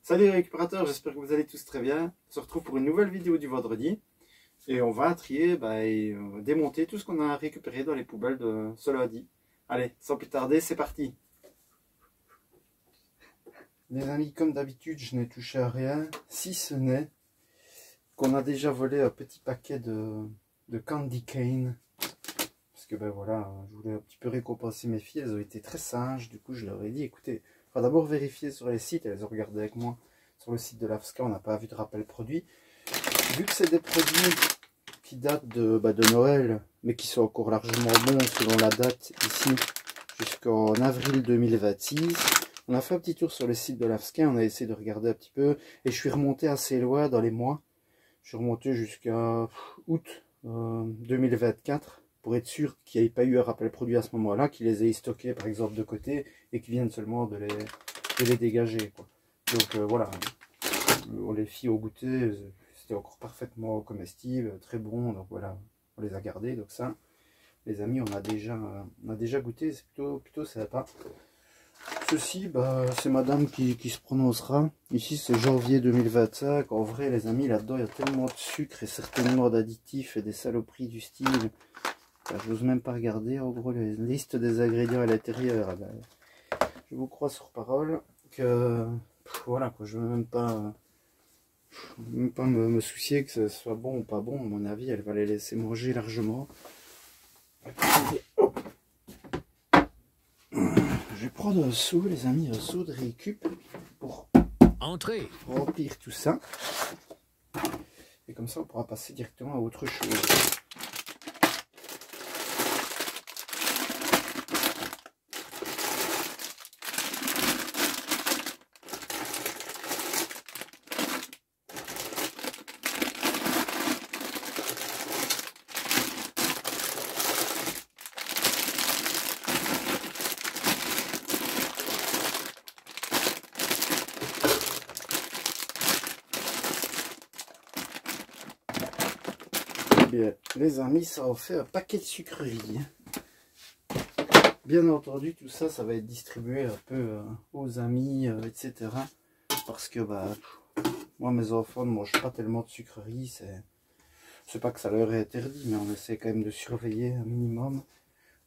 Salut les récupérateurs, j'espère que vous allez tous très bien. On se retrouve pour une nouvelle vidéo du vendredi. Et on va trier et démonter tout ce qu'on a récupéré dans les poubelles de ce lundi. Allez, sans plus tarder, c'est parti. Les amis, comme d'habitude, je n'ai touché à rien, si ce n'est qu'on a déjà volé un petit paquet de candy cane. Parce que voilà, je voulais un petit peu récompenser mes filles, elles ont été très sages. Du coup, je leur ai dit, écoutez, il faut d'abord vérifier sur les sites. Elles ont regardé avec moi sur le site de l'AFSCA, on n'a pas vu de rappel produit. Vu que c'est des produits qui datent de Noël, mais qui sont encore largement bons selon la date ici, jusqu'en avril 2026, on a fait un petit tour sur le site de l'AFSCA, on a essayé de regarder un petit peu, et je suis remonté assez loin dans les mois. Je suis remonté jusqu'à août 2024, pour être sûr qu'il n'y ait pas eu un rappel produit à ce moment-là, qu'ils les aient stockés par exemple de côté, et qu'ils viennent seulement de les dégager, quoi. Donc voilà, les filles au goûter, c'était encore parfaitement comestible, très bon, donc voilà, on les a gardés. Donc ça, les amis, on a déjà goûté, c'est plutôt sympa. Ceci, c'est madame qui se prononcera. Ici, c'est janvier 2025. En vrai, les amis, là-dedans, il y a tellement de sucre et certainement d'additifs et des saloperies du style. Je n'ose même pas regarder, en gros, les listes des ingrédients à l'intérieur. Je vous crois sur parole que, voilà, quoi, je ne veux même pas me soucier que ce soit bon ou pas bon. À mon avis, elle va les laisser manger largement. Je vais prendre un seau, les amis, un seau de récup pour remplir tout ça. Et comme ça, on pourra passer directement à autre chose. Bien, les amis, ça en fait un paquet de sucreries. Bien entendu, tout ça, ça va être distribué un peu aux amis, etc. Parce que moi, mes enfants ne mangent pas tellement de sucreries. C'est pas que ça leur est interdit, mais on essaie quand même de surveiller un minimum.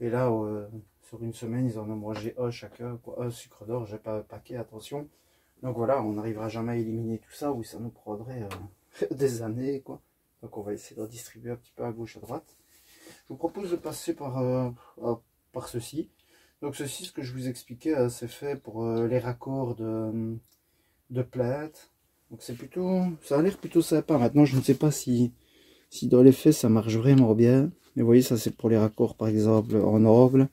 Et là, sur une semaine, ils en ont mangé un chacun, quoi, un sucre d'orge, j'ai pas un paquet, attention. Donc voilà, on n'arrivera jamais à éliminer tout ça, ou ça nous prendrait des années, quoi. Donc on va essayer de redistribuer un petit peu à gauche, à droite. Je vous propose de passer par ceci. Donc ceci, ce que je vous expliquais, c'est fait pour les raccords de plates. Donc c'est plutôt, ça a l'air plutôt sympa. Maintenant, je ne sais pas si dans les faits ça marche vraiment bien. Mais vous voyez, ça c'est pour les raccords par exemple en orgle.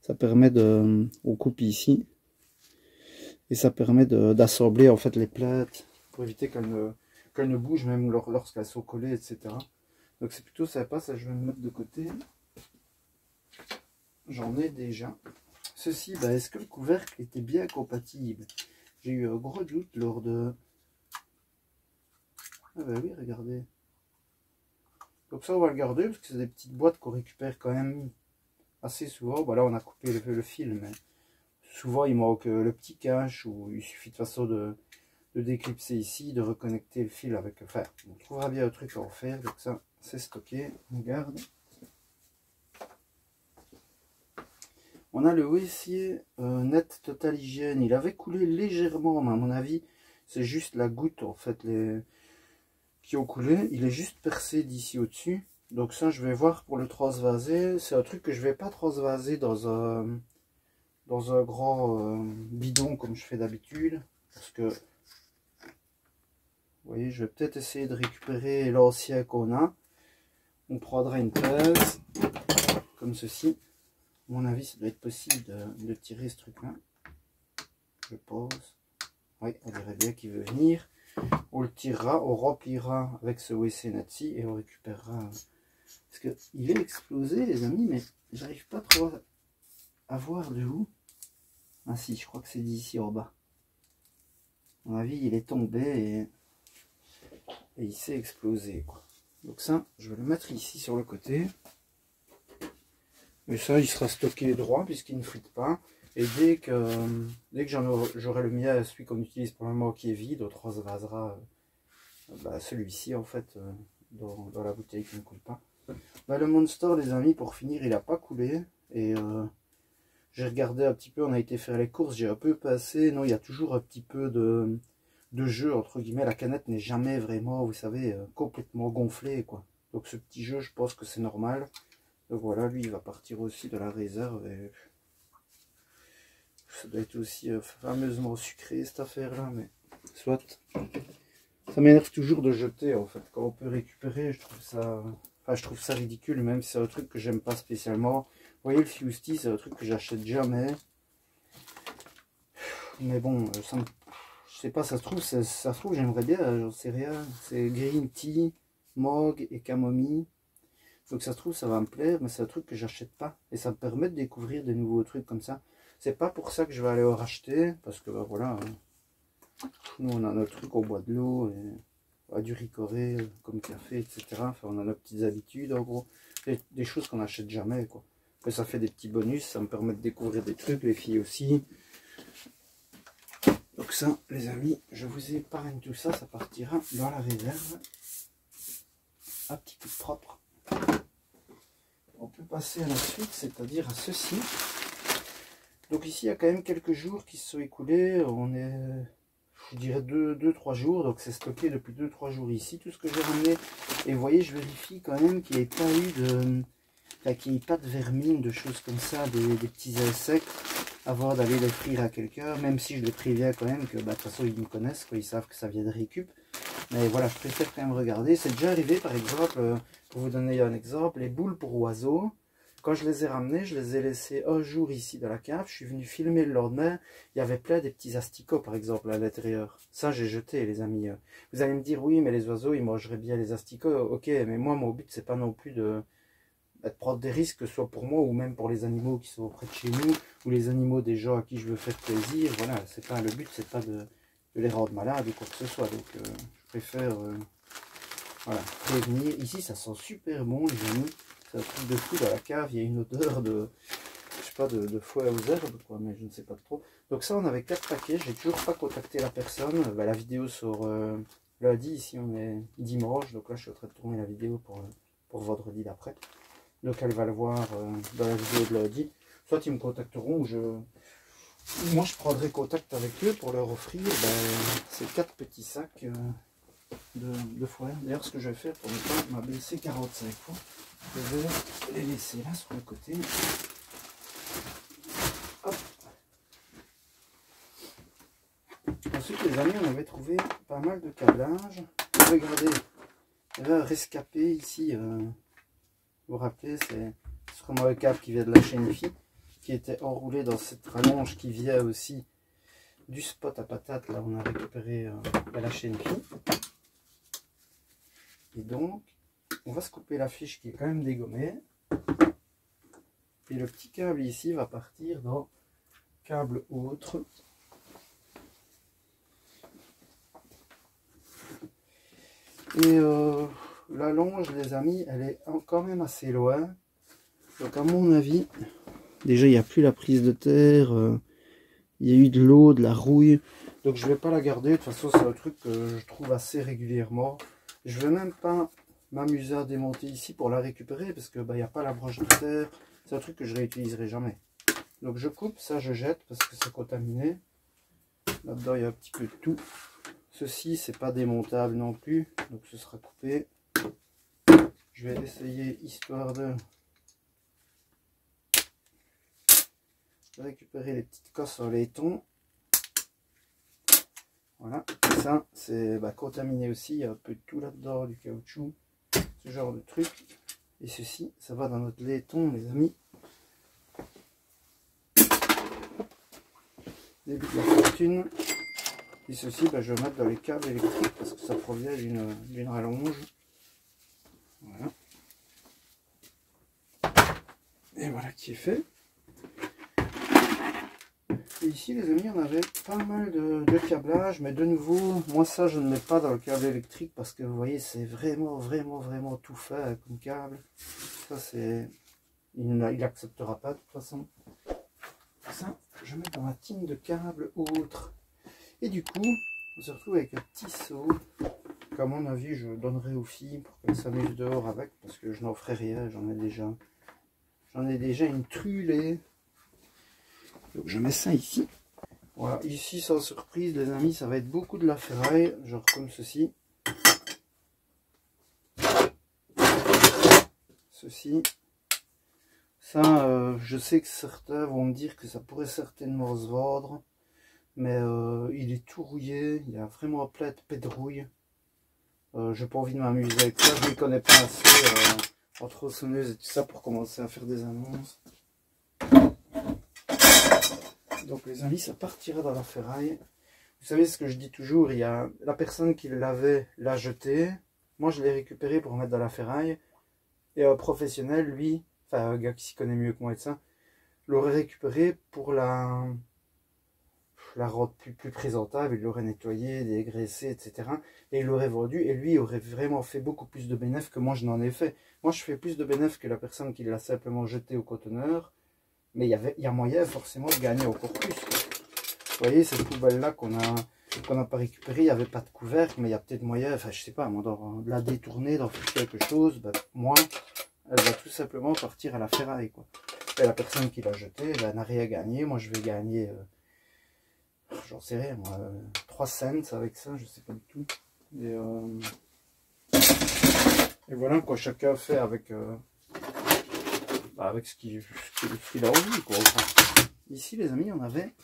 Ça permet on coupe ici. Et ça permet d'assembler en fait les plates pour éviter qu'elles ne bougent même lorsqu'elles sont collées, etc. Donc c'est plutôt sympa, ça je vais me mettre de côté. J'en ai déjà. Ceci, est-ce que le couvercle était bien compatible? J'ai eu un gros doute lors de... Ah oui, regardez. Donc ça on va le garder parce que c'est des petites boîtes qu'on récupère quand même assez souvent. Là on a coupé le fil, mais souvent il manque le petit cache, ou il suffit de façon de déclipser ici, de reconnecter le fil avec... Enfin, on trouvera bien un truc à en faire. Donc ça, c'est stocké. On garde. On a le WC Net Total Hygiène. Il avait coulé légèrement, mais à mon avis, c'est juste la goutte, en fait, qui ont coulé. Il est juste percé d'ici au-dessus. Donc ça, je vais voir pour le transvaser. C'est un truc que je vais pas transvaser dans un grand bidon comme je fais d'habitude. Parce que... Vous voyez, je vais peut-être essayer de récupérer l'ancien qu'on a. On prendra une pince, comme ceci. À mon avis, ça doit être possible de tirer ce truc-là. Je pense. Oui, on dirait bien qu'il veut venir. On le tirera, on remplira avec ce WC Natsi et on récupérera. Parce qu'il est explosé, les amis, mais j'arrive pas trop à voir de où. Ah si, je crois que c'est d'ici en bas. À mon avis, il est tombé et il s'est explosé, quoi. Donc ça, je vais le mettre ici sur le côté. Et ça, il sera stocké droit puisqu'il ne frite pas. Et dès que j'aurai le mien, celui qu'on utilise pour le moment qui est vide, on transvasera celui-ci en fait dans la bouteille qui ne coule pas. Le Monster, les amis, pour finir, il n'a pas coulé. Et j'ai regardé un petit peu, on a été faire les courses, j'ai un peu passé. Non, il y a toujours un petit peu de jeu, entre guillemets. La canette n'est jamais vraiment, vous savez, complètement gonflée, quoi. Donc ce petit jeu, je pense que c'est normal. Donc voilà, lui, il va partir aussi de la réserve. Et ça doit être aussi fameusement sucré, cette affaire-là, mais soit. Ça m'énerve toujours de jeter, en fait. Quand on peut récupérer, je trouve ça ridicule, même si c'est un truc que j'aime pas spécialement. Vous voyez, le Fusty, c'est un truc que j'achète jamais. Mais bon, je sais pas, ça se trouve, j'aimerais bien, j'en sais rien. C'est green tea, mog et camomille. Donc ça se trouve, ça va me plaire, mais c'est un truc que j'achète pas. Et ça me permet de découvrir des nouveaux trucs comme ça. C'est pas pour ça que je vais aller en racheter, parce que voilà, nous on a notre truc, on boit de l'eau, et du ricoré, comme café, etc. Enfin, on a nos petites habitudes, en gros. Des choses qu'on n'achète jamais, quoi. Mais ça fait des petits bonus, ça me permet de découvrir des trucs, les filles aussi. Donc ça, les amis, je vous épargne tout ça, ça partira dans la réserve. Un petit peu propre. On peut passer à la suite, c'est-à-dire à ceci. Donc ici, il y a quand même quelques jours qui se sont écoulés. On est, je dirais, 2-3 jours. Donc c'est stocké depuis 2-3 jours ici, tout ce que j'ai ramené. Et vous voyez, je vérifie quand même qu'il n'y ait pas eu qu'il n'y ait pas de vermine, de choses comme ça, des petits insectes, avant d'aller l'offrir à quelqu'un. Même si je les préviens quand même que, de toute façon, ils me connaissent, quoi, ils savent que ça vient de récup. Mais voilà, je préfère quand même regarder. C'est déjà arrivé, par exemple, pour vous donner un exemple, les boules pour oiseaux. Quand je les ai ramenées, je les ai laissées un jour ici dans la cave. Je suis venu filmer le lendemain. Il y avait plein des petits asticots, par exemple, à l'intérieur. Ça, j'ai jeté, les amis. Vous allez me dire, oui, mais les oiseaux, ils mangeraient bien les asticots. Ok, mais moi, mon but, c'est pas non plus de prendre des risques, que ce soit pour moi ou même pour les animaux qui sont auprès de chez nous, ou les animaux des gens à qui je veux faire plaisir. Voilà, c'est pas le but, c'est pas de les rendre malades ou quoi que ce soit. Donc, je préfère voilà, prévenir. Ici, ça sent super bon, les amis. C'est un truc de fou dans la cave. Il y a une odeur de, je sais pas, de foie aux herbes, quoi, mais je ne sais pas trop. Donc ça, on avait 4 paquets. J'ai toujours pas contacté la personne. La vidéo sort lundi. Ici, on est dimanche. Donc là, je suis en train de tourner la vidéo pour vendredi d'après. Donc elle va le voir dans la vidéo de lundi. Soit ils me contacteront ou moi je prendrai contact avec eux pour leur offrir ces 4 petits sacs de foie. D'ailleurs, ce que je vais faire pour ne pas m'abaisser 45 fois, je vais les laisser là sur le côté. Hop. Ensuite, les amis, on avait trouvé pas mal de câblage. Regardez, il y avait un rescapé ici. Vous vous rappelez, c'est vraiment le câble qui vient de la chaîne IFI, qui était enroulé dans cette rallonge qui vient aussi du spot à patate. Là, on a récupéré la chaîne IFI. Et donc, on va se couper la fiche qui est quand même dégommée. Et le petit câble ici va partir dans câble autre. Et la longe, les amis, elle est quand même assez loin. Donc à mon avis, déjà il n'y a plus la prise de terre, il y a eu de l'eau, de la rouille. Donc je ne vais pas la garder, de toute façon c'est un truc que je trouve assez régulièrement. Je ne vais même pas m'amuser à démonter ici pour la récupérer parce que il n'y a pas la broche de terre. C'est un truc que je réutiliserai jamais. Donc je coupe, ça je jette parce que c'est contaminé. Là-dedans il y a un petit peu de tout. Ceci c'est pas démontable non plus, donc ce sera coupé. Je vais essayer histoire de récupérer les petites cosses en laiton. Voilà, et ça c'est contaminé aussi, il y a un peu de tout là-dedans, du caoutchouc, ce genre de truc. Et ceci, ça va dans notre laiton, les amis. Début de la fortune. Et ceci, je vais mettre dans les câbles électriques parce que ça provient d'une rallonge. Voilà. Et voilà qui est fait. Et ici, les amis, on avait pas mal de câblage, mais de nouveau, moi ça je ne mets pas dans le câble électrique parce que vous voyez, c'est vraiment tout fait comme câble. Ça c'est, il n'acceptera pas de toute façon. Ça, je je mets dans ma tine de câble ou autre. Et du coup, on se retrouve avec un petit seau qu'à mon avis je donnerai aux filles pour qu'elles s'amusent dehors avec, parce que je n'en ferai rien, j'en ai déjà une trullée. Donc je mets ça ici. Voilà, ici sans surprise les amis, ça va être beaucoup de la ferraille, genre comme ceci. Ceci. Ça, je sais que certains vont me dire que ça pourrait certainement se vendre, mais il est tout rouillé, il y a vraiment plein de pédrouille. J'ai pas envie de m'amuser avec ça, je ne connais pas assez en tronçonneuse et tout ça pour commencer à faire des annonces. Donc les amis, ça partira dans la ferraille. Vous savez ce que je dis toujours, il y a la personne qui l'avait, l'a jeté. Moi je l'ai récupéré pour mettre dans la ferraille. Et un professionnel, lui, enfin un gars qui s'y connaît mieux que moi et ça, l'aurait récupéré pour la rendre plus présentable. Il l'aurait nettoyé, dégraissé, etc. Et il l'aurait vendu. Et lui aurait vraiment fait beaucoup plus de bénéfices que moi je n'en ai fait. Moi je fais plus de bénéfices que la personne qui l'a simplement jeté au cotonneur. Mais il y a moyen forcément de gagner encore plus. Vous voyez, cette poubelle-là qu'on n'a pas récupérée, il n'y avait pas de couvercle, mais il y a peut-être moyen, enfin je sais pas, moi, de la détourner, d'en faire quelque chose, ben, moi, elle va tout simplement partir à la ferraille, quoi. Et la personne qui l'a jetée, ben, n'a rien gagné. Moi, je vais gagner, j'en sais rien, moi, 3 cents avec ça, je sais pas du tout. Et voilà, quoi, chacun fait avec... avec ce qu'il a envie, quoi. Enfin, ici les amis, on avait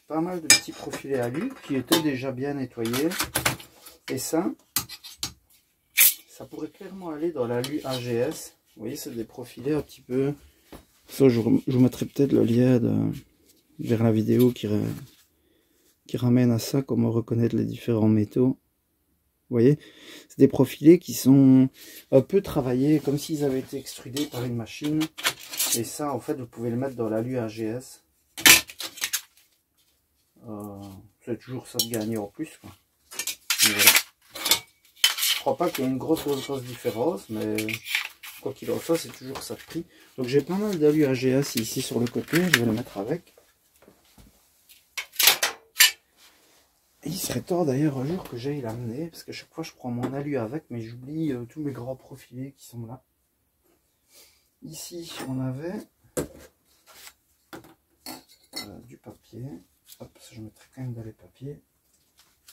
pas mal de petits profilés alu qui étaient déjà bien nettoyés, et ça pourrait clairement aller dans l'alu AGS. Vous voyez, c'est des profilés un petit peu, ça je vous mettrai peut-être le lien vers la vidéo qui ramène à ça, comment reconnaître les différents métaux. Vous voyez, c'est des profilés qui sont un peu travaillés, comme s'ils avaient été extrudés par une machine. Et ça, en fait, vous pouvez le mettre dans l'alu AGS. C'est toujours ça de gagner en plus, quoi. Voilà. Je crois pas qu'il y ait une grosse différence, mais quoi qu'il en soit, c'est toujours ça de prix. Donc j'ai pas mal d'alu AGS ici sur le côté, je vais le mettre avec. Et il serait temps d'ailleurs un jour que j'aille l'amener, parce que chaque fois je prends mon alu avec, mais j'oublie tous mes grands profilés qui sont là. Ici on avait du papier. Hop, ça je mettrai quand même dans les papiers.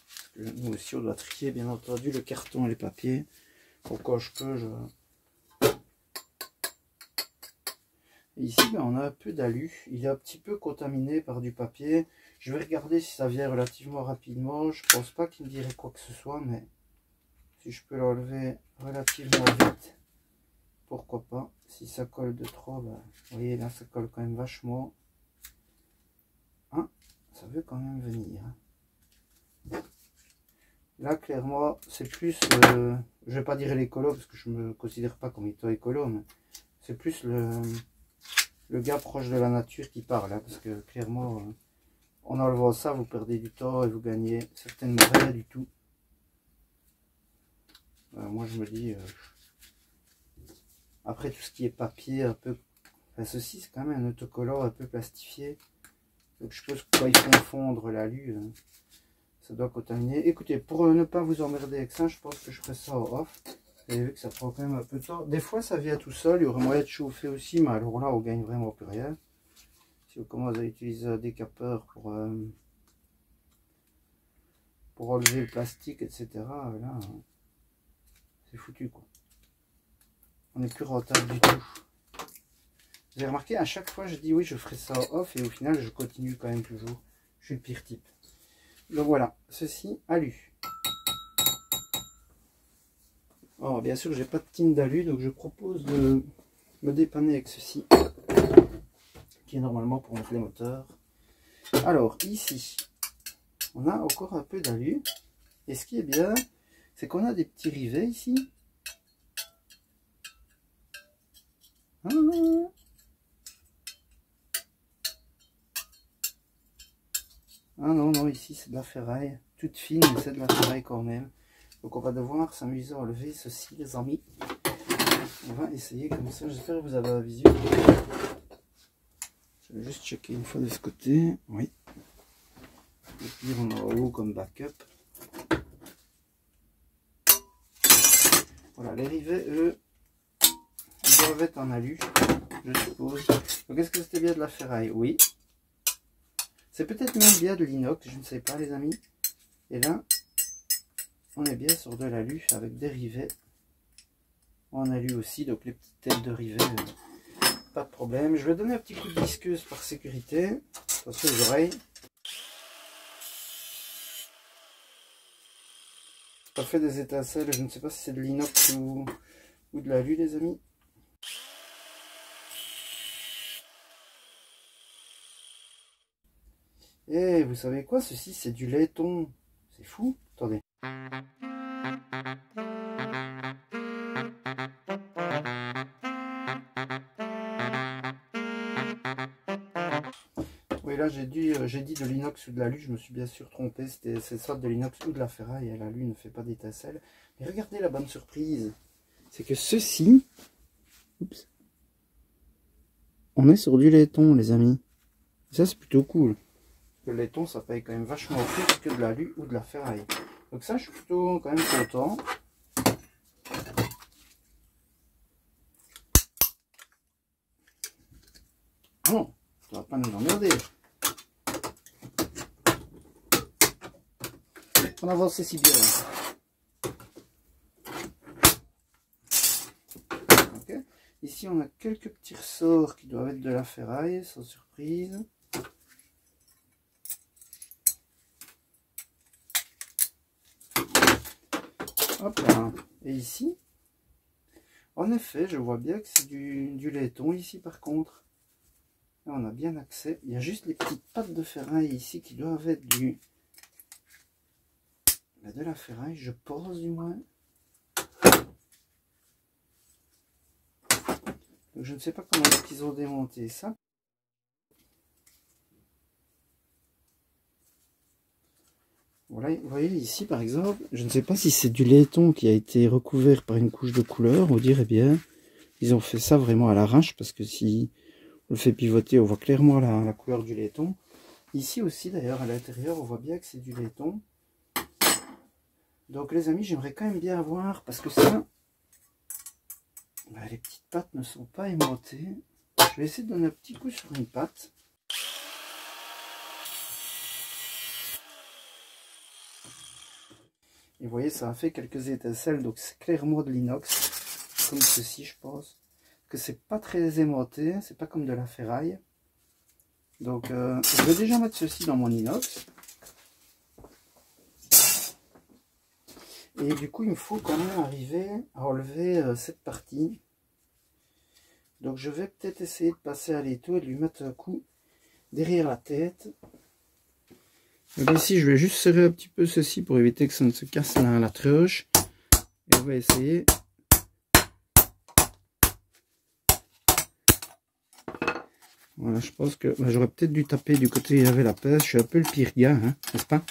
Parce que nous aussi on doit trier bien entendu le carton et les papiers. Pour quand je peux, Et ici ben, on a un peu d'alu. Il est un petit peu contaminé par du papier. Je vais regarder si ça vient relativement rapidement. Je pense pas qu'il me dirait quoi que ce soit, mais si je peux l'enlever relativement vite, pourquoi pas. Si ça colle de trop, ben, vous voyez là ça colle quand même vachement. Hein, ça veut quand même venir. Là clairement c'est plus, je vais pas dire l'écolo parce que je me considère pas comme étant écolo, mais c'est plus le gars proche de la nature qui parle, hein, parce que clairement en enlevant ça vous perdez du temps et vous gagnez certainement rien du tout. Moi je me dis après tout ce qui est papier un peu, enfin, ceci c'est quand même un autocollant un peu plastifié, donc je suppose que quand ils font fondre l'alu, ça doit contaminer. Écoutez, pour ne pas vous emmerder avec ça, je pense que je ferai ça en off. Vous avez vu que ça prend quand même un peu de temps. Des fois ça vient tout seul, il y aurait moyen de chauffer aussi, mais alors là on gagne vraiment plus rien. Si vous commencez à utiliser un décapeur pour enlever le plastique, etc., là c'est foutu, quoi. On n'est plus rentable du tout. Vous avez remarqué, à chaque fois je dis oui je ferai ça en off, et au final je continue quand même toujours. Je suis le pire type. Donc voilà, ceci alu. Alors bien sûr j'ai pas de tine d'alu, donc je propose de me dépanner avec ceci, qui est normalement pour mettre les moteurs. Alors ici, on a encore un peu d'alu, et ce qui est bien, c'est qu'on a des petits rivets ici. Ah non, non, ici c'est de la ferraille, toute fine, mais c'est de la ferraille quand même. Donc on va devoir s'amuser à enlever ceci, les amis. On va essayer comme ça, j'espère que vous avez la vision. Je Je vais juste checker une fois de ce côté. Oui. Et puis on aura haut comme backup. Voilà, les rivets, eux, ils doivent être en alu, je suppose. Donc est-ce que c'était bien de la ferraille? Oui. C'est peut-être même bien de l'inox, je ne sais pas les amis. Et là, on est bien sur de l'alu avec des rivets en alu aussi. Donc les petites têtes de rivets, pas de problème. Je vais donner un petit coup de visqueuse par sécurité. Attention aux oreilles. Ça fait des étincelles, je ne sais pas si c'est de l'inox ou de l'alu les amis. Et vous savez quoi, ceci c'est du laiton. C'est fou. Attendez. Oui, là j'ai dit de l'inox ou de l'alu, je me suis bien sûr trompé. C'est soit de l'inox ou de la ferraille, et l'alu ne fait pas d'étincelles. Mais regardez la bonne surprise. C'est que ceci, oups, on est sur du laiton les amis. Ça c'est plutôt cool. Le laiton ça paye quand même vachement plus que de l'alu ou de la ferraille. Donc ça je suis plutôt quand même content. Ah non, ça va pas nous emmerder. On avance si bien. Okay. Ici on a quelques petits ressorts qui doivent être de la ferraille, sans surprise. Hop là. Et ici, en effet, je vois bien que c'est du laiton ici par contre. Là, on a bien accès. Il y a juste les petites pattes de ferraille ici qui doivent être de la ferraille, je pense du moins. Donc, je ne sais pas comment ils ont démonté ça. Voilà, vous voyez ici par exemple, je ne sais pas si c'est du laiton qui a été recouvert par une couche de couleur. On dirait bien, ils ont fait ça vraiment à l'arrache parce que si on le fait pivoter, on voit clairement la couleur du laiton. Ici aussi d'ailleurs à l'intérieur, on voit bien que c'est du laiton. Donc les amis, j'aimerais quand même bien voir parce que ça, les petites pattes ne sont pas aimantées. Je vais essayer de donner un petit coup sur une patte. Et vous voyez, ça a fait quelques étincelles, donc c'est clairement de l'inox, comme ceci, je pense. Que c'est pas très aimanté, c'est pas comme de la ferraille. Donc, je vais déjà mettre ceci dans mon inox. Et du coup, il me faut quand même arriver à enlever cette partie. Donc, je vais peut-être essayer de passer à l'étau et de lui mettre un coup derrière la tête. Donc ici, je vais juste serrer un petit peu ceci pour éviter que ça ne se casse la tronche. Et on va essayer. Voilà, je pense que j'aurais peut-être dû taper du côté où il y avait la pêche. Je suis un peu le pire gars, hein, n'est-ce pas?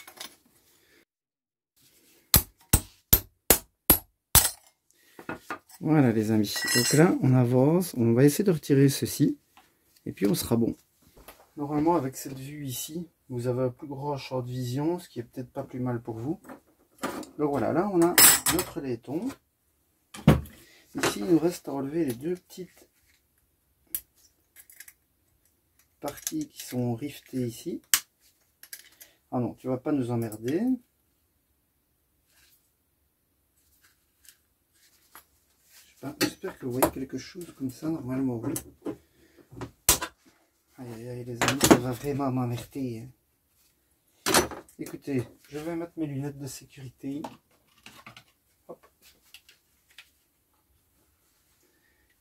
Voilà les amis. Donc là, on avance. On va essayer de retirer ceci. Et puis on sera bon. Normalement, avec cette vue ici, vous avez un plus grand champ de vision, ce qui est peut-être pas plus mal pour vous. Donc voilà, là on a notre laiton. Ici, il nous reste à enlever les deux petites parties qui sont rivetées ici. Ah non, tu vas pas nous emmerder. J'espère que vous voyez quelque chose comme ça, normalement oui. Aïe aïe aïe les amis, ça va vraiment m'emmerder. Écoutez, je vais mettre mes lunettes de sécurité. Hop.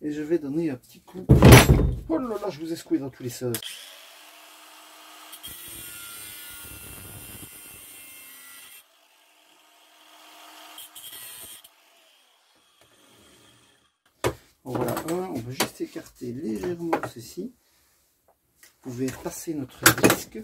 Et je vais donner un petit coup. Oh là là, je vous ai secoué dans tous les sens. Voilà, on va juste écarter légèrement ceci. Vous pouvez repasser notre disque.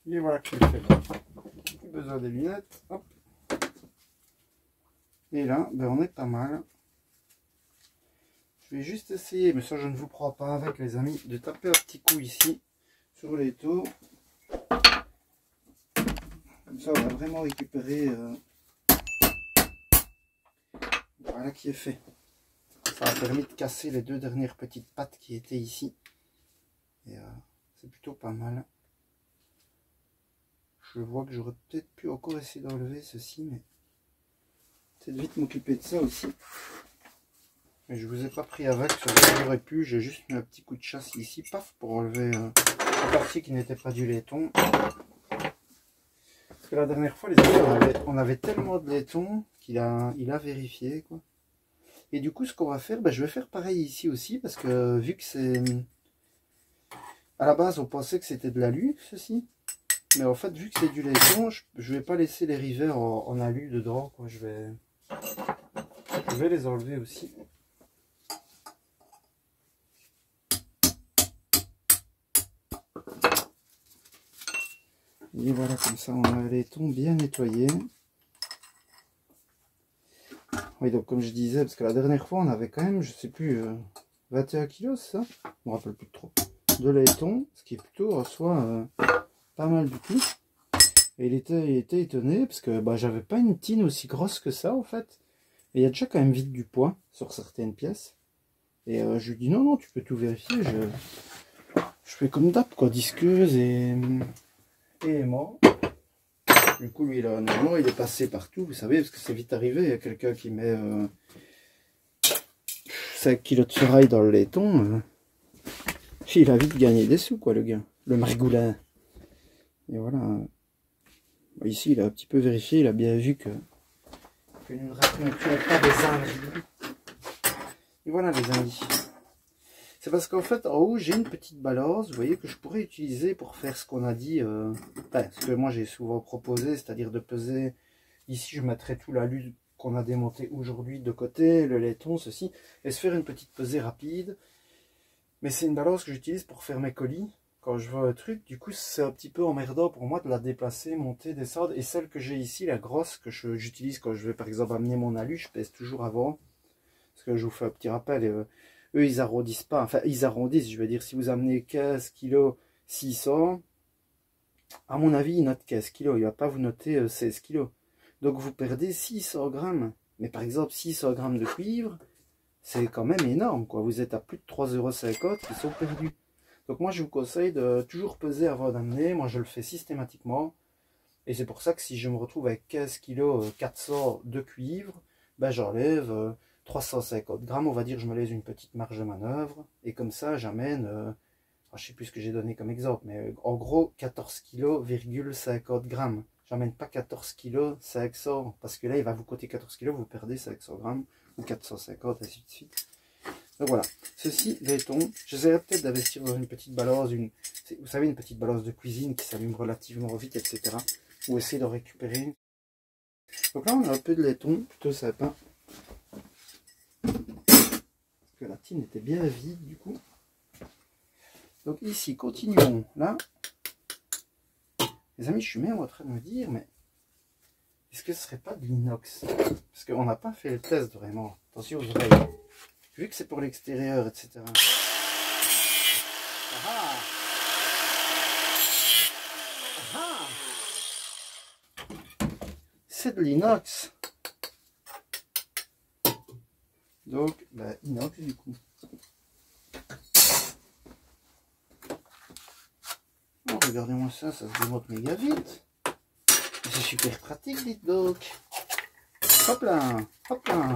Et voilà que je fais. Plus besoin des lunettes. Hop. Et là, ben on est pas mal. Je vais juste essayer, mais ça je ne vous crois pas avec les amis, de taper un petit coup ici sur les taux. Comme ça on va vraiment récupérer. Voilà qui est fait. Ça a permis de casser les deux dernières petites pattes qui étaient ici. Et c'est plutôt pas mal. Je vois que j'aurais peut-être pu encore essayer d'enlever ceci, mais peut-être vite m'occuper de ça aussi. Mais je vous ai pas pris avec, j'aurais pu, j'ai juste mis un petit coup de chasse ici, paf, pour enlever la partie qui n'était pas du laiton. Parce que la dernière fois, les amis, on avait tellement de laiton qu'il a vérifié, quoi. Et du coup, ce qu'on va faire, ben, je vais faire pareil ici aussi, parce que vu que c'est... À la base, on pensait que c'était de l'alu, ceci. Mais en fait, vu que c'est du laiton, je vais pas laisser les rivets en alu dedans, quoi. Je vais les enlever aussi. Et voilà, comme ça, on a le laiton bien nettoyé. Oui, donc comme je disais, parce que la dernière fois, on avait quand même, je sais plus, 21 kg, ça. Je me rappelle plus trop. De laiton, ce qui est plutôt en soi pas mal du tout. Et il était étonné, parce que bah, j'avais pas une tine aussi grosse que ça, en fait. Et il y a déjà quand même vite du poids sur certaines pièces. Et je lui dis non, non, tu peux tout vérifier. Je fais comme d'hab, quoi, disqueuse et aimant. Du coup, lui, là, normalement, il est passé partout, vous savez, parce que c'est vite arrivé. Il y a quelqu'un qui met 5 kilos de ferraille dans le laiton. Il a vite gagné des sous, quoi, le gars. Le margoulin. Et voilà. Ici, il a un petit peu vérifié. Il a bien vu que nous ne racontions pas des âneries. Et voilà, les amis. C'est parce qu'en fait, en haut, j'ai une petite balance, vous voyez, que je pourrais utiliser pour faire ce qu'on a dit. Enfin, ce que moi, j'ai souvent proposé, c'est-à-dire de peser. Ici, je mettrai tout l'alu qu'on a démonté aujourd'hui de côté, le laiton, ceci, et se faire une petite pesée rapide. Mais c'est une balance que j'utilise pour faire mes colis. Quand je vois un truc, du coup, c'est un petit peu emmerdant pour moi de la déplacer, monter, descendre. Et celle que j'ai ici, la grosse, que j'utilise quand je vais par exemple amener mon alu, je pèse toujours avant. Parce que je vous fais un petit rappel, eux ils arrondissent pas, enfin ils arrondissent, je veux dire, si vous amenez 15 kg 600, à mon avis il note 15 kg, il va pas vous noter 16 kg. Donc vous perdez 600 grammes. Mais par exemple 600 grammes de cuivre, c'est quand même énorme, quoi. Vous êtes à plus de 3,50 € qui sont perdus. Donc moi je vous conseille de toujours peser avant d'amener, moi je le fais systématiquement. Et c'est pour ça que si je me retrouve avec 15 kg 400 de cuivre, ben j'enlève 350 grammes, on va dire, je me laisse une petite marge de manœuvre. Et comme ça, j'amène, je ne sais plus ce que j'ai donné comme exemple, mais en gros 14 kg 50 grammes. J'amène pas 14 kg 500, parce que là, il va vous coûter 14 kg, vous perdez 500 grammes, ou 450, ainsi de suite. Donc voilà, ceci, laiton. J'essaierai peut-être d'investir dans une petite balance, vous savez, une petite balance de cuisine qui s'allume relativement vite, etc. Ou essayer d'en récupérer une. Donc là, on a un peu de laiton, plutôt sympa. Parce que la tine était bien vide, du coup. Donc ici, continuons. Là, les amis, je suis même en train de me dire, mais est-ce que ce serait pas de l'inox? Parce qu'on n'a pas fait le test vraiment. Attention aux oreilles. Vu que c'est pour l'extérieur, etc. Ah ah, c'est de l'inox. Donc, bah, inox du coup. Oh, regardez-moi ça, ça se démonte méga vite. C'est super pratique, dites donc. Hop là, hop là.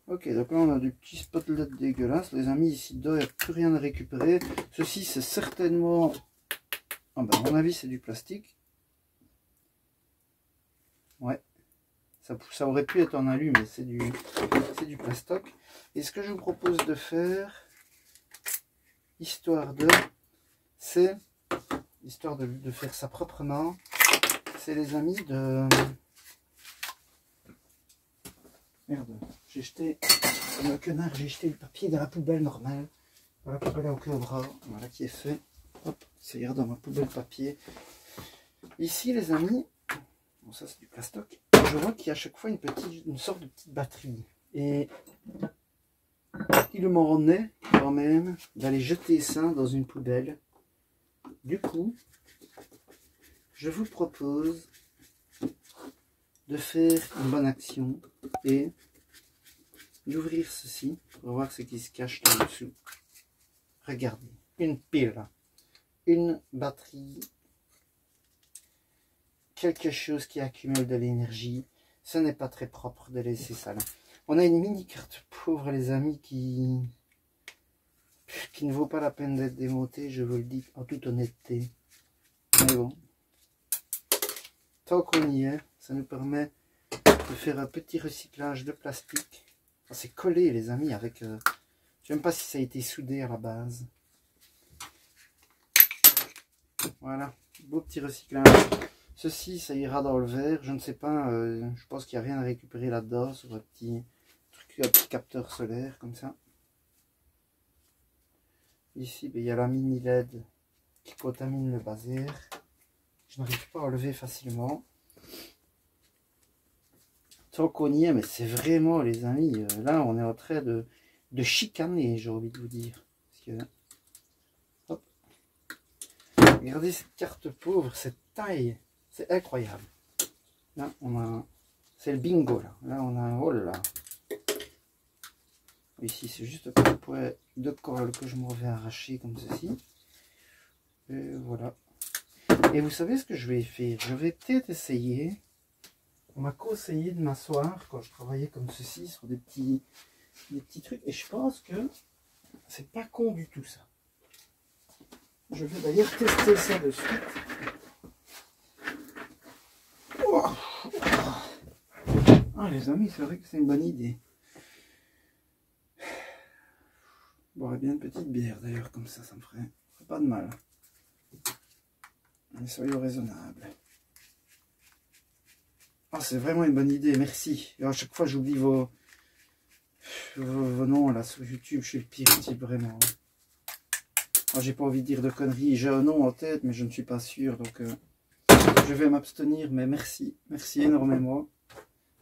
Ok, donc là on a du petit spotlet dégueulasse. Les amis, ici dedans, il n'y a plus rien à récupérer. Ceci, c'est certainement... Ah ben, à mon avis, c'est du plastique. Ouais. Ça aurait pu être en alu, mais c'est du plastoc. Et ce que je vous propose de faire, histoire de faire ça proprement, c'est les amis de... Merde, j'ai jeté, comme un connard, j'ai jeté le papier dans la poubelle normale. Voilà, la poubelle à aucun bras, voilà qui est fait. Hop, ça ira dans ma poubelle papier. Ici, les amis, bon, ça c'est du plastoc. Je vois qu'il y a à chaque fois une sorte de petite batterie. Et il m'en est quand même d'aller jeter ça dans une poubelle. Du coup, je vous propose de faire une bonne action et d'ouvrir ceci pour voir ce qui se cache là dessous. Regardez, une pile, une batterie, quelque chose qui accumule de l'énergie. Ce n'est pas très propre de laisser ça là. On a une mini carte pauvre, les amis, qui ne vaut pas la peine d'être démontée, je vous le dis en toute honnêteté. Mais bon, tant qu'on y est, ça nous permet de faire un petit recyclage de plastique. C'est collé, les amis, avec... je ne sais même pas si ça a été soudé à la base. Voilà, beau petit recyclage. Ceci, ça ira dans le verre. Je ne sais pas, je pense qu'il n'y a rien à récupérer là-dedans sur un petit truc, un petit capteur solaire comme ça. Ici, ben, il y a la mini LED qui contamine le basaire. Je n'arrive pas à enlever facilement. Tant qu'on y est, mais c'est vraiment, les amis, là, on est en train de chicaner, j'ai envie de vous dire. Parce que, hop. Regardez cette carte pauvre, cette taille, c'est incroyable. Là, on a, c'est le bingo, là. Là, on a un oh là. Ici, c'est juste un petit point de colle que je me vais arracher comme ceci. Et voilà. Et vous savez ce que je vais faire? Je vais peut-être essayer. On m'a conseillé de m'asseoir quand je travaillais comme ceci sur des petits trucs. Et je pense que c'est pas con du tout ça. Je vais d'ailleurs tester ça de suite. Oh. Ah les amis, c'est vrai que c'est une bonne idée. Je boirais bien une petite bière d'ailleurs, comme ça me ferait pas de mal. Mais soyons raisonnables. Ah, c'est vraiment une bonne idée, merci. Et à chaque fois, j'oublie vos noms là sur YouTube. Je suis le pire type, vraiment. Ah, j'ai pas envie de dire de conneries. J'ai un nom en tête, mais je ne suis pas sûr. Donc, je vais m'abstenir. Mais merci. Merci énormément.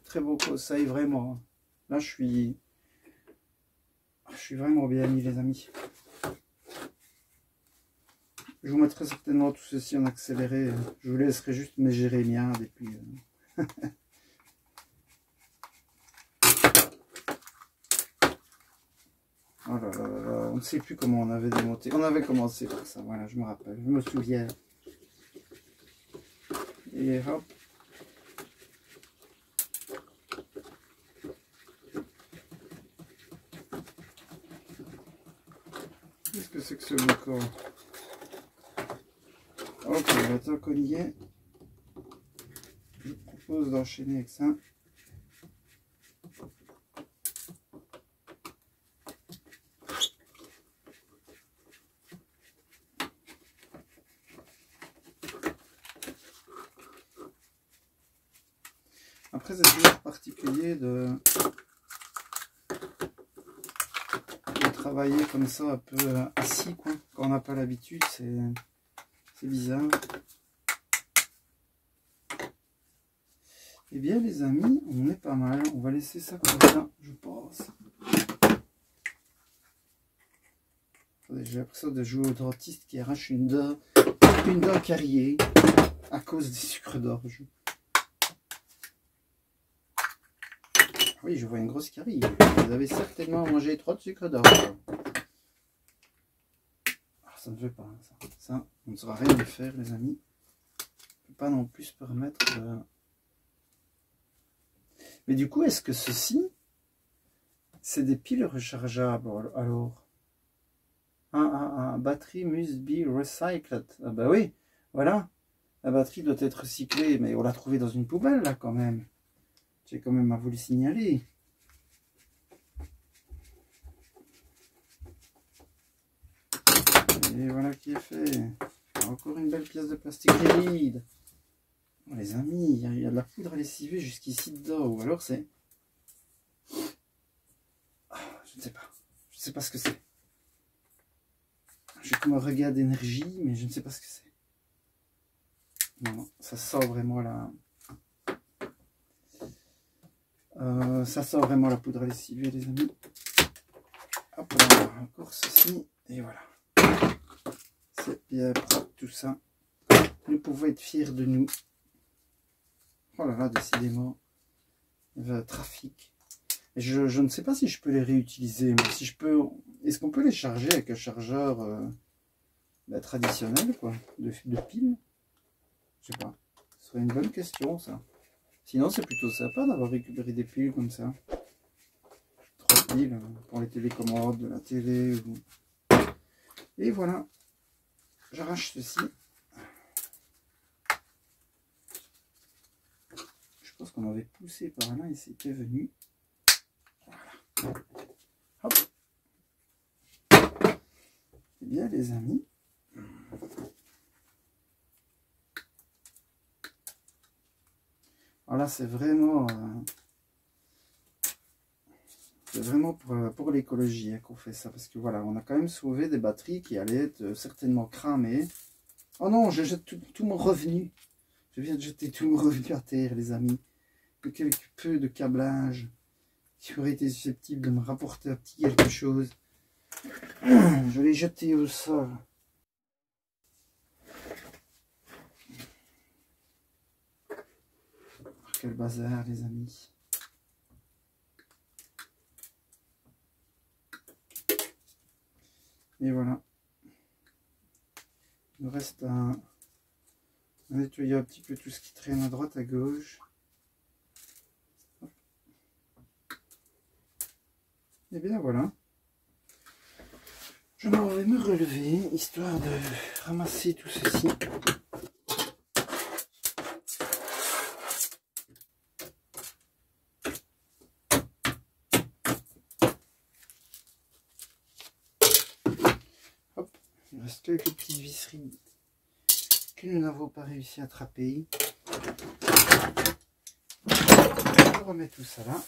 Très beau conseil, vraiment. Là, je suis vraiment bien mis, les amis. Je vous mettrai certainement tout ceci en accéléré. Je vous laisserai juste mes jérémiades et puis... Oh là là là là, on ne sait plus comment on avait démonté. On avait commencé par ça, voilà, je me rappelle, je me souviens. Et hop. Qu'est-ce que c'est que ce record? Ok, maintenant qu'on y est, je vous propose d'enchaîner avec ça. Après, c'est toujours particulier de travailler comme ça, un peu assis, quoi. Quand on n'a pas l'habitude, c'est bizarre. Eh bien, les amis, on est pas mal. On va laisser ça comme ça, je pense. J'ai l'impression de jouer au dentiste qui arrache une dent carriée à cause des sucres d'orge. Oui, je vois une grosse carie. Vous avez certainement mangé trop de sucre d'orge. Ah, ça ne veut pas, ça. Ça, on ne saura rien y faire, les amis. On ne peut pas non plus se permettre de... Mais du coup, est-ce que ceci, c'est des piles rechargeables, alors? Battery must be recycled. Ah bah oui, voilà. La batterie doit être recyclée, mais on l'a trouvée dans une poubelle, là, quand même. J'ai quand même à vous le signaler. Et voilà qui est fait. Encore une belle pièce de plastique vide. Oh, les amis, il y a de la poudre à lessiver jusqu'ici dedans. Ou alors c'est Je ne sais pas. Je ne sais pas ce que c'est. J'ai comme un regard d'énergie, mais je ne sais pas ce que c'est. Non, ça sort vraiment la... ça sort vraiment la poudre à lessiver, les amis. Hop là, encore ceci. Et voilà. C'est bien propre tout ça. Nous pouvons être fiers de nous. Oh là là, décidément. Trafic. Et je ne sais pas si je peux les réutiliser, mais si je peux... Est-ce qu'on peut les charger avec un chargeur traditionnel, quoi, de pile? Je sais pas. Ce serait une bonne question, ça. Sinon, c'est plutôt sympa d'avoir récupéré des piles comme ça. 3 piles pour les télécommandes de la télé. Et voilà. J'arrache ceci. Je pense qu'on avait poussé par là et c'était venu. Voilà. Hop. Eh bien, les amis. Voilà, c'est vraiment pour l'écologie hein, qu'on fait ça. Parce que voilà, on a quand même sauvé des batteries qui allaient être certainement cramées. Oh non, je jette tout mon revenu. Je viens de jeter tout mon revenu à terre, les amis. Que quelque peu de câblage qui aurait été susceptible de me rapporter un petit quelque chose. Je l'ai jeté au sol. Quel bazar, les amis. Et voilà. Il nous reste à nettoyer un petit peu tout ce qui traîne à droite, à gauche. Hop. Et bien voilà. Je m'en vais me relever, histoire de ramasser tout ceci. Il reste quelques petites visseries que nous n'avons pas réussi à attraper. Je remets tout ça là.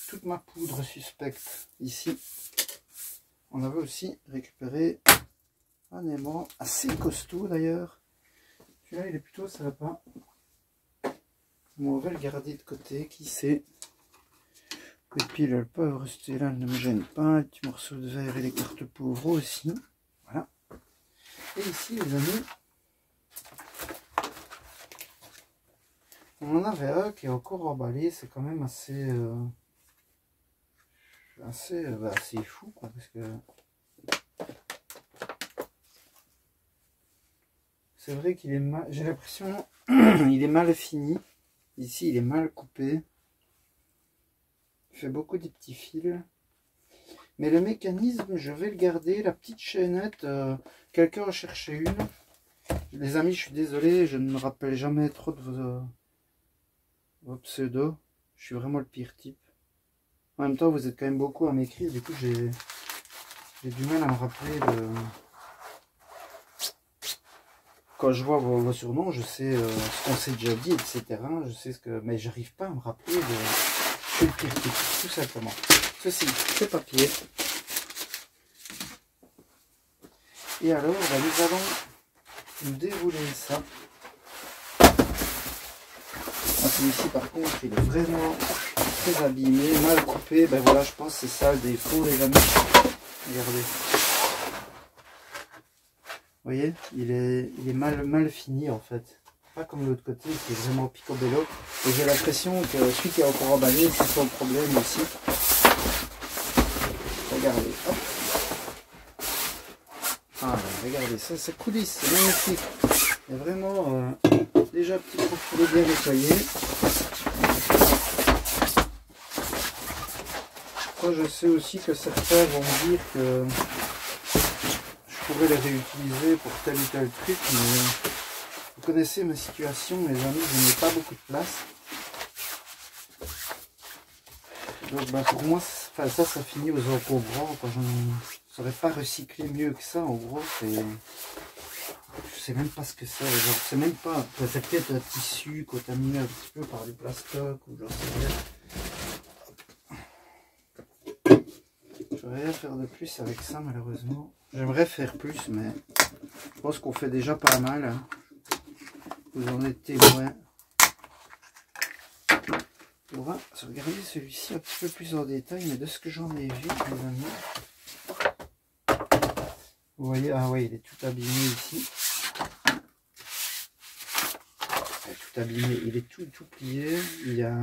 Toute ma poudre suspecte ici. On avait aussi récupéré un aimant assez costaud d'ailleurs. Celui-là il est plutôt sympa. On va le garder de côté, qui sait. Les piles elles peuvent rester là, elles ne me gênent pas. Les petits morceaux de verre et les cartes pauvres aussi. Voilà. Et ici les amis, on en avait un qui est encore emballé. C'est quand même assez assez fou quoi, parce que c'est vrai qu'il est mal, j'ai l'impression il est mal fini. Ici il est mal coupé. Il fait beaucoup de petits fils. Mais le mécanisme, je vais le garder. La petite chaînette, quelqu'un a cherché une. Les amis, je suis désolé, je ne me rappelle jamais trop de vos pseudos. Je suis vraiment le pire type. En même temps, vous êtes quand même beaucoup à m'écrire. Du coup, j'ai du mal à me rappeler de... Quand je vois vos surnoms, je sais ce qu'on s'est déjà dit, etc. Je sais ce que... Mais j'arrive pas à me rappeler de... Je suis le pire type, tout simplement. Ceci, c'est papier. Et alors, bah, nous allons nous dérouler ça. Celui-ci, par contre, il est vraiment très abîmé, mal coupé. Ben voilà, je pense que c'est ça le défaut, les amis. Regardez. Vous voyez, il est mal fini en fait. Pas comme l'autre côté qui est vraiment picobello. Et j'ai l'impression que celui qui est encore emballé, c'est son problème aussi. Regardez, hop. Ah, regardez, ça coulisse, c'est magnifique. Il y a vraiment déjà un petit profilé bien nettoyé. Moi, je sais aussi que certains vont me dire que je pourrais les réutiliser pour tel ou tel truc, mais vous connaissez ma situation, les amis, je n'ai pas beaucoup de place. Donc bah, pour moi, enfin, ça finit aux encombrants. Je ne saurais pas recycler mieux que ça. En gros, c'est... Je sais même pas ce que c'est. Genre, c'est même pas... C'est peut-être un tissu contaminé un petit peu par du plastoc ou j'en sais rien. peux rien faire de plus avec ça malheureusement. J'aimerais faire plus, mais je pense qu'on fait déjà pas mal. Hein. Vous en êtes témoin. On va se regarder celui-ci un petit peu plus en détail, mais de ce que j'en ai vu, les amis. Vous voyez, ah ouais, il est tout abîmé ici. Il est tout abîmé, il est tout plié. Il y a...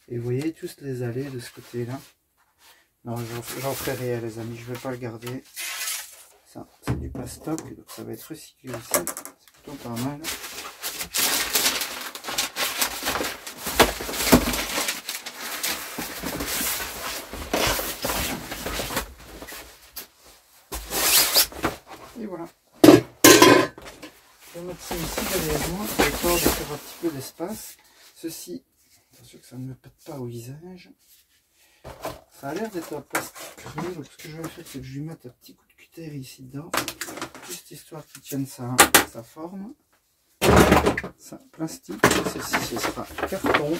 Et vous voyez tous les allées de ce côté-là. Non, j'en ferai rien, les amis, je vais pas le garder. Ça, c'est du plastoc, donc ça va être recyclé aussi. C'est plutôt pas mal. Et voilà. Je vais mettre ça ici derrière moi, pour le temps de faire un petit peu d'espace. Ceci, attention que ça ne me pète pas au visage. Ça a l'air d'être un plastique creux, donc ce que je vais faire, c'est que je vais mettre un petit coup de cutter ici dedans, juste histoire qu'il tienne sa forme. Ça, plastique, ceci, ce sera carton.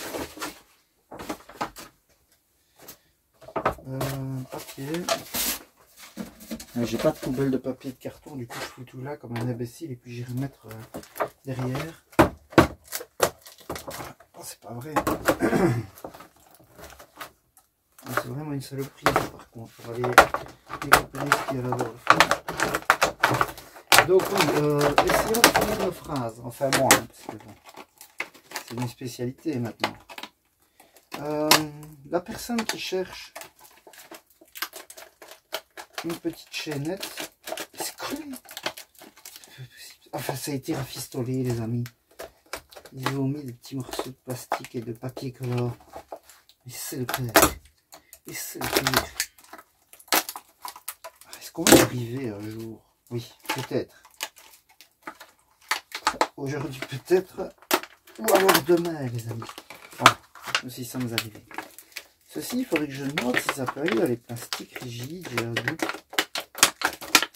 Papier. J'ai pas de poubelle de papier de carton, du coup je fous tout là comme un imbécile et puis j'irai mettre derrière. Oh, c'est pas vrai. C'est vraiment une saloperie par contre. On va aller découper ce qu'il y a là dans le fond. Donc oui, essayons de finir nos phrases. Enfin moi, hein, parce que bon, c'est une spécialité maintenant. La personne qui cherche une petite chaînette, c'est collé. Enfin ça a été rafistolé les amis. Ils ont mis des petits morceaux de plastique et de papier collant. Et c'est le pire. Et c'est le pire. Est-ce qu'on va y arriver un jour? Oui, peut-être. Aujourd'hui peut-être. Ou alors demain les amis. Voilà, nous y sommes arrivés. Ceci, il faudrait que je demande si ça peut aller dans les plastiques rigides. J'ai un doute.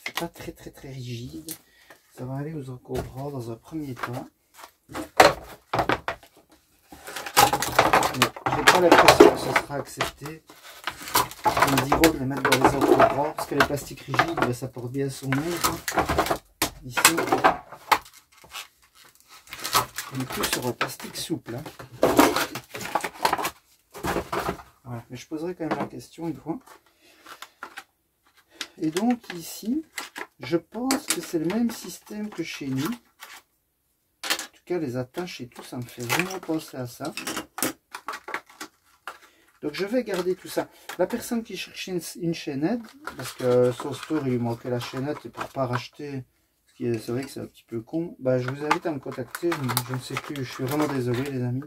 C'est pas très rigide. Ça va aller aux encombrants dans un premier temps. J'ai pas l'impression que ce sera accepté. Ils me diront de les mettre dans les encombrants parce que les plastiques rigides, ben, ça porte bien son nom. Ici, on est plus sur un plastique souple. Hein. Voilà. Mais je poserai quand même la question une fois. Et donc ici, je pense que c'est le même système que chez nous. En tout cas, les attaches et tout, ça me fait vraiment penser à ça. Donc je vais garder tout ça. La personne qui cherchait une chaînette, parce que son store il lui manquait la chaînette et pour pas racheter, c'est vrai que c'est un petit peu con, bah, je vous invite à me contacter, je ne sais plus, je suis vraiment désolé les amis.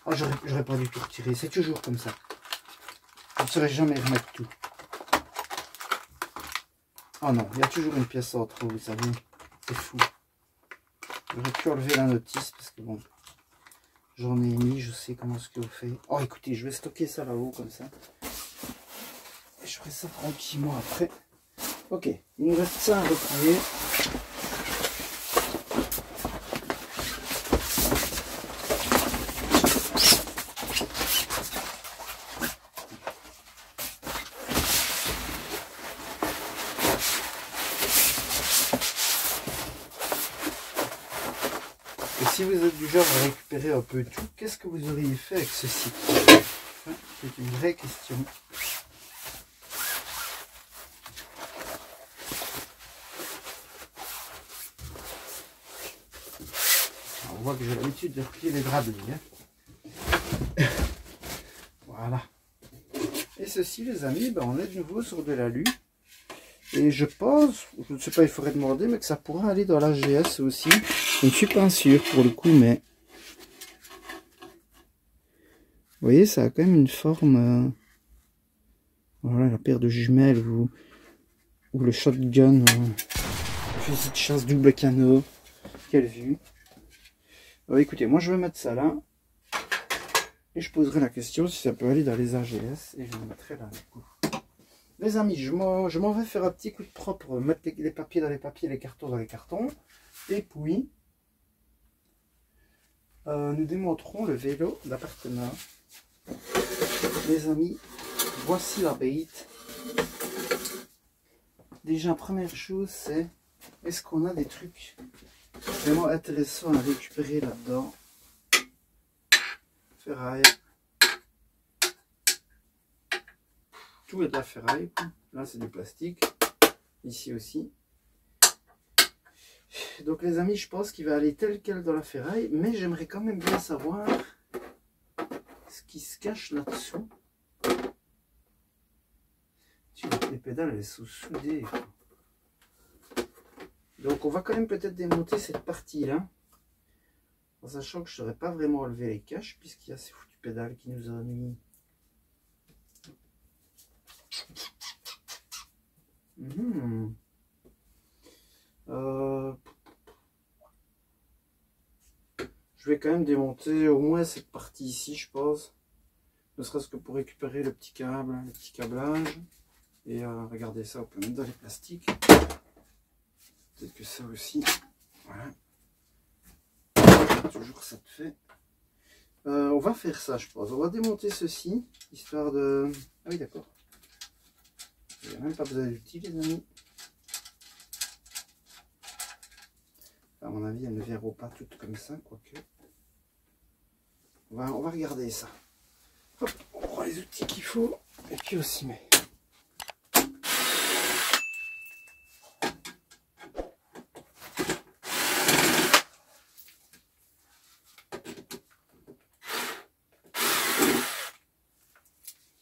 Oh, j'aurais pas dû tout retirer, c'est toujours comme ça. Je ne saurais jamais remettre tout. Oh non, il y a toujours une pièce en trop, vous savez, c'est fou. J'aurais pu enlever la notice parce que bon... J'en ai mis, je sais comment ce que vous faites. Oh écoutez, je vais stocker ça là-haut comme ça. Et je ferai ça tranquillement après. Ok, il nous reste ça à replier. Si vous êtes du genre à récupérer un peu tout, qu'est-ce que vous auriez fait avec ceci? C'est une vraie question. Alors, on voit que j'ai l'habitude de replier les draps de lit. Hein. Voilà. Et ceci, les amis, ben, on est de nouveau sur de l'alu. Et je pense, je ne sais pas, il faudrait demander, mais que ça pourrait aller dans la GS aussi. Je ne suis pas sûr pour le coup, mais... Vous voyez, ça a quand même une forme... Voilà, la paire de jumelles ou le shotgun, fusil de chasse double canot. Quelle vue. Écoutez, moi je vais mettre ça là. Et je poserai la question si ça peut aller dans les AGS. Et je le mettrai là du coup. Les amis, je m'en vais faire un petit coup de propre, mettre les papiers dans les papiers, les cartons dans les cartons. Et puis, nous démonterons le vélo d'appartement. Les amis, voici la bête. Déjà, première chose, c'est est-ce qu'on a des trucs vraiment intéressants à récupérer là-dedans? Ferraille. Tout est de la ferraille. Là, c'est du plastique. Ici aussi. Donc, les amis, je pense qu'il va aller tel quel dans la ferraille. Mais j'aimerais quand même bien savoir ce qui se cache là-dessous. Les pédales, elles sont soudées. Donc, on va quand même peut-être démonter cette partie-là. En sachant que je ne saurais pas vraiment enlever les caches, puisqu'il y a ces foutues pédales qui nous ennuient. Je vais quand même démonter au moins cette partie ici, je pense. Ne serait-ce que pour récupérer le petit câble, le petit câblage. Et regardez ça, on peut mettre dans les plastiques. Peut-être que ça aussi. Voilà. Toujours ça te fait. On va faire ça, je pense. On va démonter ceci, histoire de... Ah oui, d'accord. Il n'y a même pas besoin d'outils, les amis. À mon avis, elles ne viendront pas toutes comme ça, quoique. On va regarder ça. Hop, on prend les outils qu'il faut, et puis on s'y met.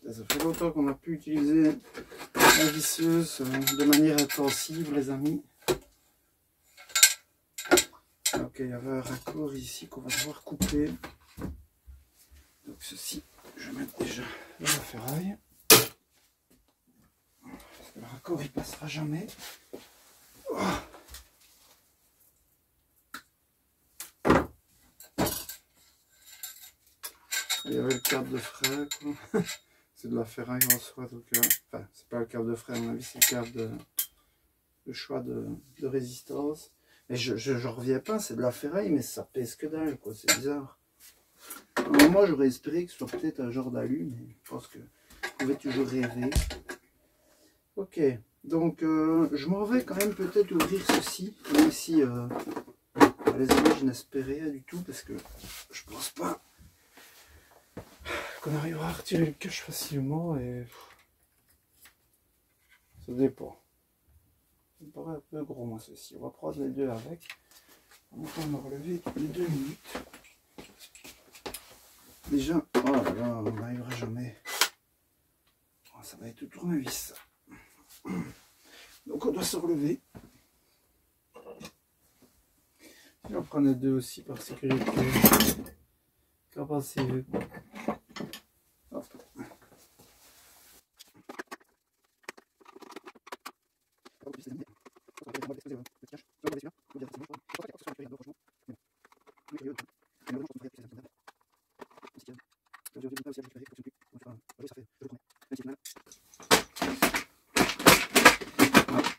Ça fait longtemps qu'on n'a pu utiliser la visseuse de manière intensive, les amis. Ok, il y avait un raccord ici qu'on va devoir couper. Donc ceci, je vais mettre déjà dans la ferraille. Parce que le raccord il passera jamais. Oh. Il y avait le câble de frein, quoi. C'est de la ferraille en soi, donc enfin c'est pas le câble de frein, à mon avis c'est le câble de choix de résistance. Mais je reviens pas, c'est de la ferraille, mais ça pèse que dalle, quoi, c'est bizarre. Alors, moi j'aurais espéré que ce soit peut-être un genre d'alu, mais je pense que vous pouvez toujours rêver. Ok, donc je m'en vais quand même peut-être ouvrir ceci, même si les amis je n'espère rien du tout, parce que je pense pas qu'on arrivera à retirer le cache facilement, et ça dépend. Ça me paraît un peu gros, moi, ceci. On va prendre les deux avec. On va me relever toutes les 2 minutes. Déjà, oh là là, on n'arrivera jamais. Oh, ça va être tout tournevis, ça. Donc, on doit se relever. Je vais en prendre les deux aussi par sécurité. Qu'en pensez-vous? Hop.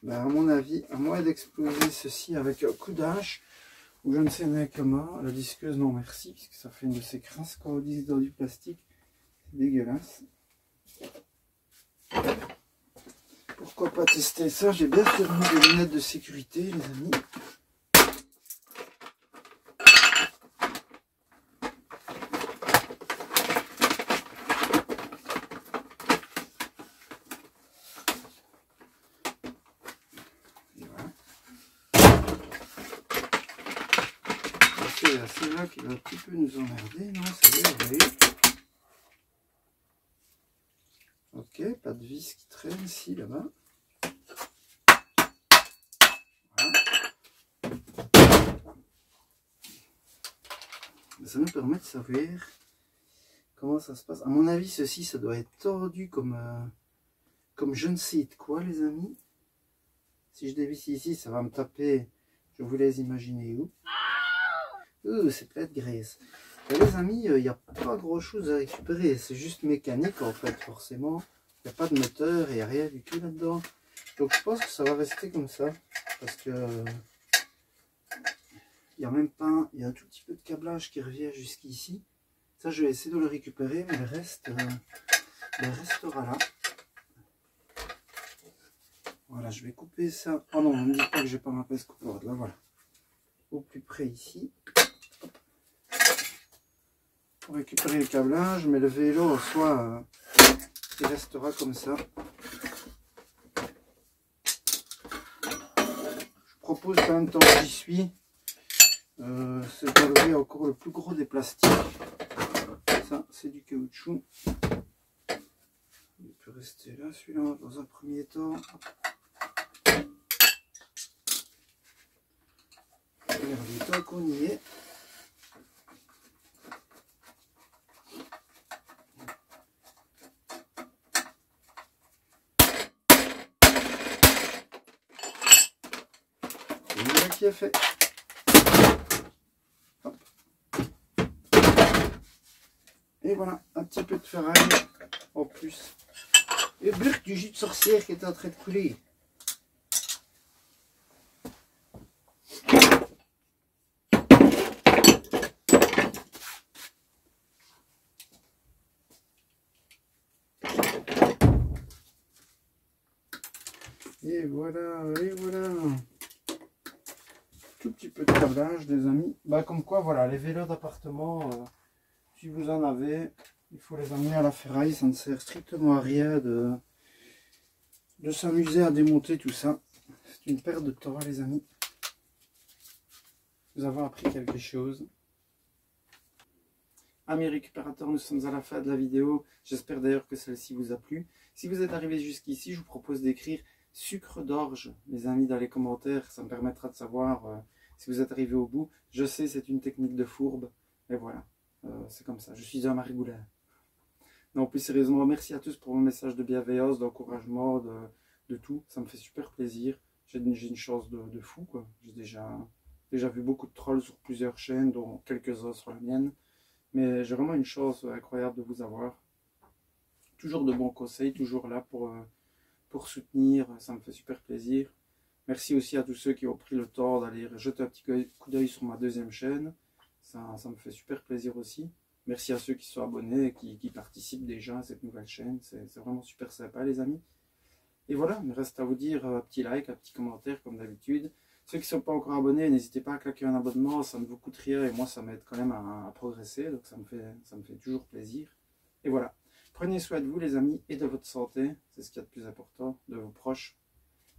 Ben, à mon avis, à moins d'exploser ceci avec un coup d'âge, ou je ne sais pas comment, la disqueuse non merci, puisque ça fait une de ces crasses quand on dit dans du plastique, c'est dégueulasse. Pourquoi pas tester ça? J'ai bien remis des lunettes de sécurité, les amis. C'est là qui va un petit peu nous emmerder, non? Ça va aller. Ok, pas de vis qui traîne ici, là-bas. Voilà. Ça nous permet de savoir comment ça se passe. À mon avis, ceci, ça doit être tordu comme je ne sais de quoi, les amis. Si je dévisse ici, ça va me taper. Je vous laisse imaginer où. C'est plein de graisse. Et les amis, il n'y a pas grand chose à récupérer. C'est juste mécanique en fait, forcément. Il n'y a pas de moteur, il n'y a rien du tout là-dedans. Donc je pense que ça va rester comme ça. Parce que il n'y a même pas. Il y a un tout petit peu de câblage qui revient jusqu'ici. Ça, je vais essayer de le récupérer, mais le reste restera là. Voilà, je vais couper ça. Oh non, ne me dites pas que j'ai pas ma pince coupe-rod. Là, voilà. Au plus près ici. Pour récupérer le câblage, mais le vélo, en soi, il restera comme ça. Je propose quand même, tant que j'y suis, c'est d'enlever encore le plus gros des plastiques. Ça, c'est du caoutchouc. Il peut rester là, celui-là, dans un premier temps. Regardez, tant qu'on y est. Et voilà qui est fait. Hop. Et voilà, un petit peu de ferraille en plus. Et burk du jus de sorcière qui est en train de couler. Et voilà, et voilà. Tout petit peu de câblage, des amis. Bah, comme quoi, voilà, les vélos d'appartement, si vous en avez, il faut les amener à la ferraille. Ça ne sert strictement à rien de s'amuser à démonter tout ça. C'est une perte de temps, les amis. Nous avons appris quelque chose. Amis récupérateurs, nous sommes à la fin de la vidéo. J'espère d'ailleurs que celle-ci vous a plu. Si vous êtes arrivé jusqu'ici, je vous propose d'écrire sucre d'orge, les amis, dans les commentaires. Ça me permettra de savoir si vous êtes arrivé au bout. Je sais, c'est une technique de fourbe, mais voilà, c'est comme ça. Je suis un marigoulin. Non, plus sérieusement, merci à tous pour vos messages de bienveillance, d'encouragement, de tout. Ça me fait super plaisir. J'ai une chance de fou, quoi. J'ai déjà vu beaucoup de trolls sur plusieurs chaînes, dont quelques-uns sur la mienne. Mais j'ai vraiment une chance incroyable de vous avoir. Toujours de bons conseils, toujours là pour soutenir, ça me fait super plaisir. Merci aussi à tous ceux qui ont pris le temps d'aller jeter un petit coup d'œil sur ma deuxième chaîne. Ça me fait super plaisir aussi. Merci à ceux qui sont abonnés et qui participent déjà à cette nouvelle chaîne. C'est vraiment super sympa, les amis. Et voilà, il me reste à vous dire un petit like, un petit commentaire comme d'habitude. Ceux qui ne sont pas encore abonnés, n'hésitez pas à claquer un abonnement, ça ne vous coûte rien et moi ça m'aide quand même à progresser, donc ça me fait toujours plaisir. Et voilà, prenez soin de vous les amis et de votre santé, c'est ce qu'il y a de plus important, de vos proches.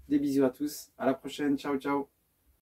Des bisous à tous, à la prochaine, ciao ciao.